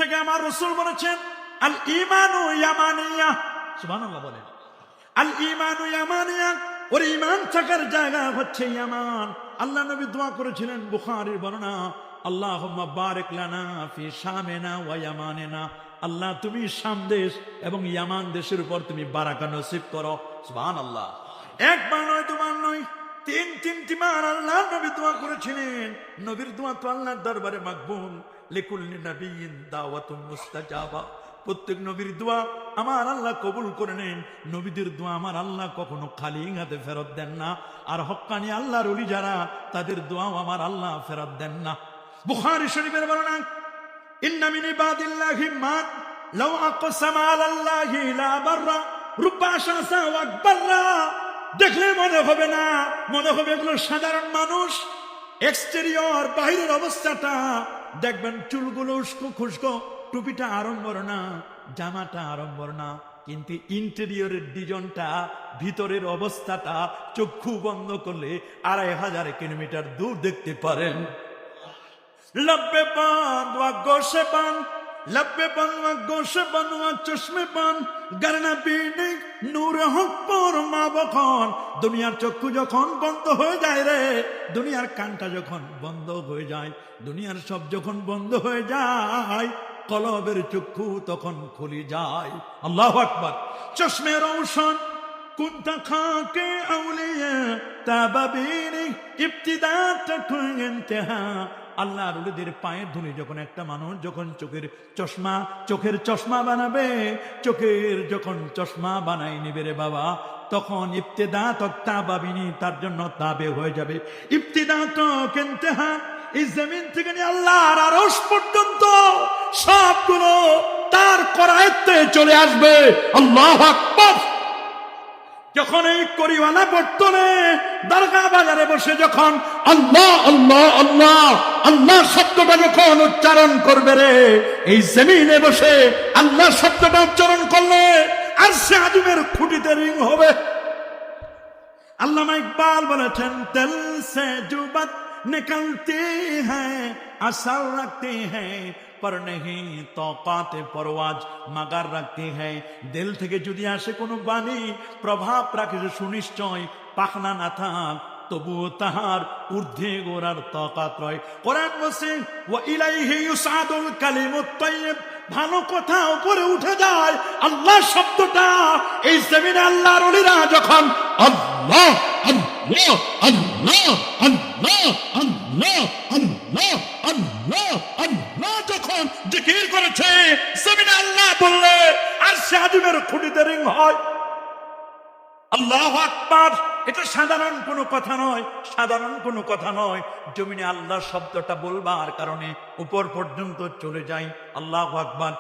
থেকে আমার রাসূল বলেছেন, আল ঈমানু ইয়ামানিয়া। সুবহানাল্লাহ বলেন। আল ঈমানু ইয়ামানিয়া, ওর ঈমান থাকার জায়গা হচ্ছে ইয়ামান। আল্লাহ নবী দোয়া করেছিলেন, বুখারীর বর্ণনা, আল্লাহুম্মা বারিক লানা ফি শামিনা ওয়া ইয়ামানিনা। আল্লাহ তুমি শাম দেশ এবং ইয়ামান দেশের উপর তুমি বারাকা নসিব করো। সুবহানাল্লাহ। একবার নয়, দুবার নয়, তিনটি বার আল্লাহ নবী দোয়া করেছিলেন। নবীর দোয়া তো আল্লাহর দরবারে মাকবুল। লিকুল্লি নাবিয়্যিন দাওয়াতুন মুস্তাজাবা। প্রত্যেক নবীর দোয়া আমার আল্লাহ কবুল করে নেন। নবীদের দোয়া আমার আল্লাহ কখনো খালি হাতে ফেরত দেন না। আর হক্কানি আল্লাহর ওলি যারা, তাদের দোয়াও আমার আল্লাহ ফেরত দেন না। বুখারী শরীফের বর্ণনা, ইন্না মিন ইবাদিল্লাহি মান লাউ আকসামা আলাল্লাহি লা বাররা রুব্বা শাসা ওয়া আকবাররা। দেখলে মনে হবে না, মনে হবে এগুলো সাধারণ মানুষ। এক্সটেরিয়র, বাহিরের অবস্থাটা দেখবেন, চুলগুলো উস্কো খুস্কো, টুপিটা আড়ম্বর না, জামাটা আড়ম্বর না, কিন্তু ইন্টেরিয়রের ডিজাইনটা, ভিতরের অবস্থাটা চক্ষু বন্ধ করলে 2500 কিলোমিটার দূর দেখতে পারেন। লব্বে পান ওয়া গোশে পান, লব্বে পান ওয়া গোশে পান ওয়া চশমে পান, গারনা বিনি নূর হক পর মা বখন। দুনিয়ার চক্ষু যখন বন্ধ হয়ে যায় রে, দুনিয়ার কানটা যখন বন্ধ হয়ে যায়, দুনিয়ার সব যখন বন্ধ হয়ে যায়, কলবের চক্ষু তখন খুলে যায়। আল্লাহু আকবার। চশমে রওশন কুনতা খাকে আউলিয়া তাবাবিনি ইবতিদা তাকু ইন্তেহা। আল্লাহর ওলিদের পায়ের ধুলি যখন একটা মানুষ যখন চোখের চশমা বানাবে, চোখের যখন চশমা বানাই নিবে রে বাবা, তখন ইবতিদা তাবাবিনি, তার জন্য তাবে হয়ে যাবে। ইবতিদা তাকু ইন্তেহা, এই জমিন থেকে নিয়ে আল্লাহর আরশ পর্যন্ত সবগুলো তার করায়ত্তে চলে আসবে। আল্লাহু আকবার। যখন এই করিওয়ালা বর্তনে দরগা বাজারে বসে যখন আল্লাহ আল্লাহ আল্লাহ আল্লাহ শব্দটা যখন উচ্চারণ করবে রে, এই জমিনে বসে আল্লাহ শব্দটা উচ্চারণ করলে আরশে আজিমের খুঁটিতে রিং হবে। আল্লামা ইকবাল বলেছেন, তেল সে জুবাত निकलते हैं असर रखते हैं पर नहीं तौकाते परवाज मगर रखते हैं। दिल থেকে যদি আসে কোনো বাণী, প্রভাব রাখে সুনিশ্চয়, পাখনা না থাক তবুও তাহার ঊর্ধ্বে গোরার তাকাত রয়। কোরআন বলছে, ওয়া ইলাইহি ইউসাদুল কালিমুত তাইয়্যিব, ভালো কথা উপরে উঠে যায়। আল্লাহ শব্দটা এই জমিনে আল্লাহর ওলিরা যখন আল্লাহ আল্লাহ আল্লাহ আল্লাহ আল্লাহ আল্লাহ আল্লাহ আল্লাহ যখন জিকির করেছে, জমিনে আল্লাহ বললে আরশে আজিমের খুঁটিতে রিং হয়। আল্লাহু আকবার। এটা সাধারণ কোনো কথা নয়, সাধারণ কোনো কথা নয়। জমিনে আল্লাহ শব্দটা বলবার কারণে উপর পর্যন্ত চলে যায়। আল্লাহু আকবার।